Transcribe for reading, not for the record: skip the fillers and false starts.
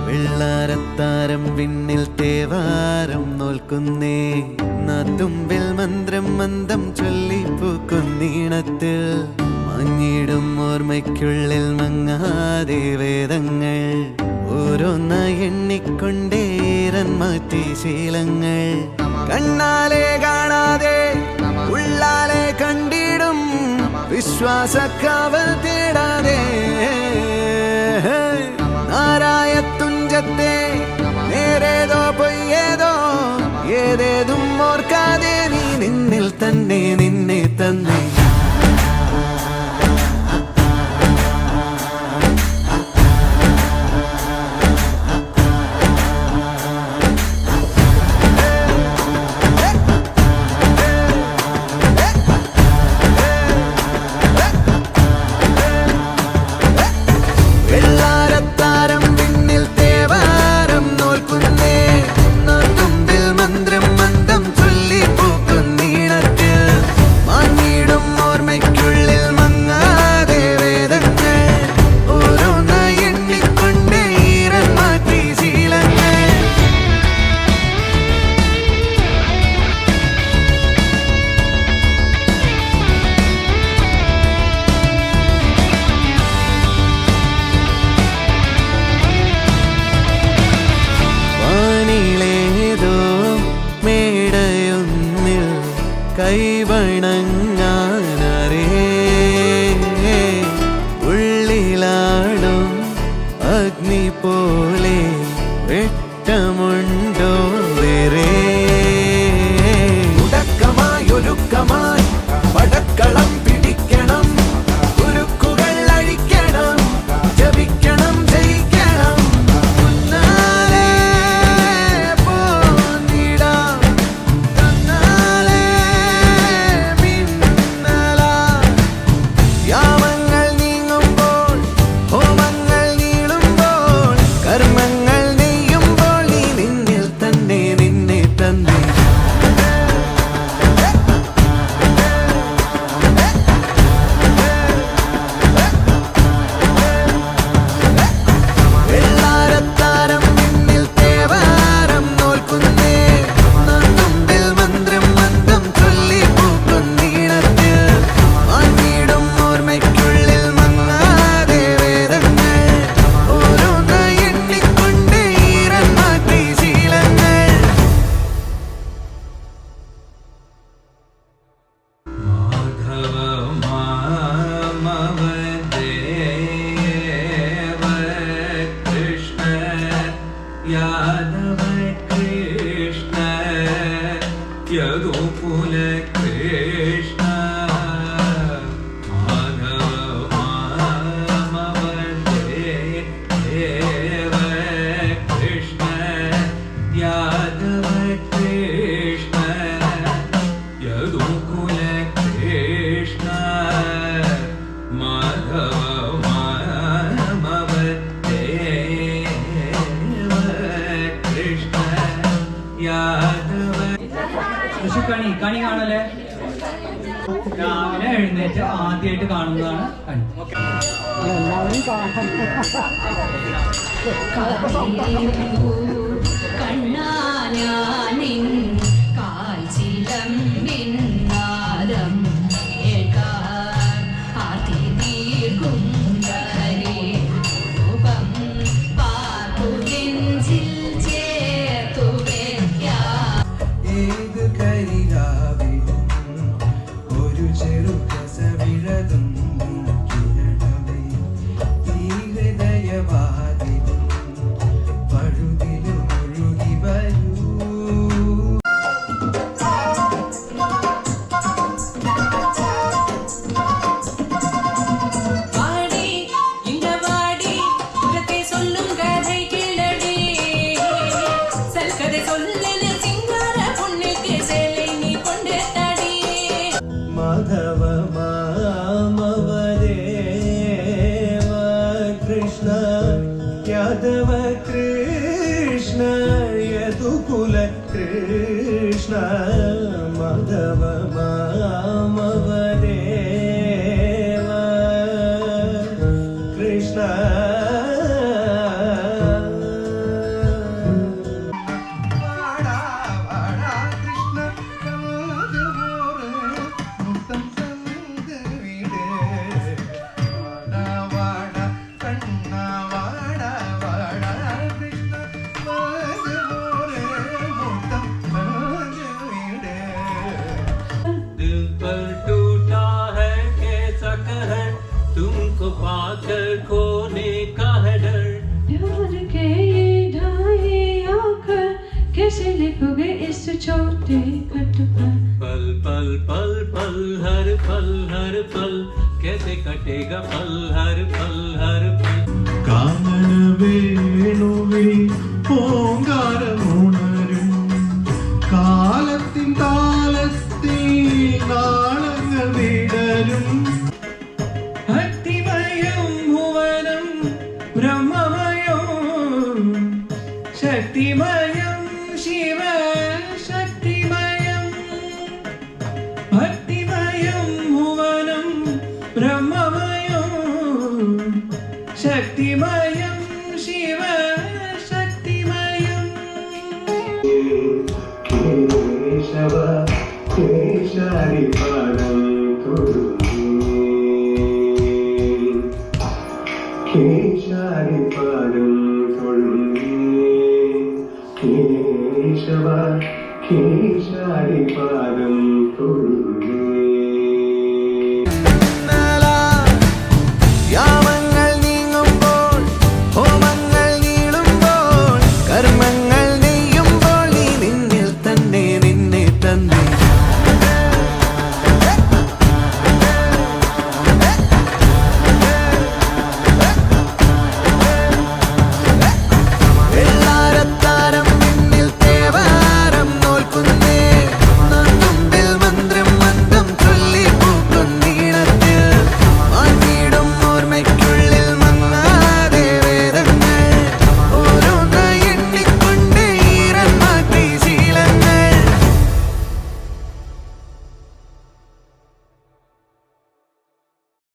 വെള്ളാരത്താരം വിണ്ണിൽ തേവാരം നോൽക്കുന്നേ നാത്തുമ്പിൽ മന്ത്രം മന്ദം ചൊല്ലിപ്പൂക്കുന്നീണത്തിൽ മഞ്ഞിടും ഓർമ്മയ്ക്കുള്ളിൽ മങ്ങാതെ വേദങ്ങൾ ഓരോന്നായി എണ്ണിക്കൊണ്ടേരൻ മാറ്റി ശീലങ്ങൾ കണ്ണാലെ കാണാതെ ഉള്ളാലെ കണ്ടിടും വിശ്വാസക്കാവൽ തേടാതെ നാരായത്തുഞ്ചത്തെ നേരേതോ പൊയ്യേതോ ഏതേതും ഓർക്കാതെ നീ നിന്നിൽ തന്നെ നിന്നെ തന്നെ കൈവണങ്ങാനരേ ഉള്ളിലാടും അഗ്നി പോലെ വെട്ടമുണ്ടോ വേറെ ഉടക്കമായൊരുക്കമായി പടക്കളം പിടിക്കണം ഉരുക്കുകൾ അഴിക്കണം ജപിക്കണം ജയിക്കണം यादव कृष्ण यदुकुल कृष्ण माधव देव कृष्ण यादव कृष्ण यदुकुल कृष्ण माधव കണി കണി കാണല്ലേ രാവിലെ എഴുന്നേറ്റ് ആദ്യമായിട്ട് കാണുന്നതാണ് കണി. കണ്ണാനിൻ കാൽച്ചിലമ്പിൻ നാദം കേൾക്കാൻ ആർത്തി തീർക്കും രൂപം പാർക്കുതിൽ ചേർത്തു ഒരു ചെറു കസവിഴതും കിരണമേ ഈ ഹൃദയവാതിലും പഴുതിലും ഒഴുകി വരൂ. മാധവ മാമവദേവ കൃഷ്ണ यादव कृष्ण यदुकुल कृष्ण माधव മാധവ മാമവദേവ കൃഷ്ണ വാടാ വാടാ കൃഷ്ണ കൽകുമോറ് മുത്തം തന്ന് വീട് വാടാ വാടാ കണ്ണ വാടാ വാടാ കൃഷ്ണ കൽകുമോറ് മുത്തം തന്ന് വീട് दिल पर टूटा है कैसा कहर तुमको पाकर खोने का है डर प्यार के ये ढाई आकर कैसे लिखोगे इस छोटे खत पर पल पल पल पल हर पल कैसे कटेगा पल हर पल കാമണ വേണുവിൽ പൂങ്കാരമുണരും കാലത്തിൻ താളത്തിൽ നാളങ്ങൾ വിടരും ഭക്തിമയം ഭുവനം ബ്രഹ്മമയം ശക്തിമയം ശിവ ശക്തിമയം ഭക്തിമയം ഭുവനം ബ്രഹ്മമയം ശക്തിമയം ശിവ ശക്തിമയം കേശവ കേശരിപ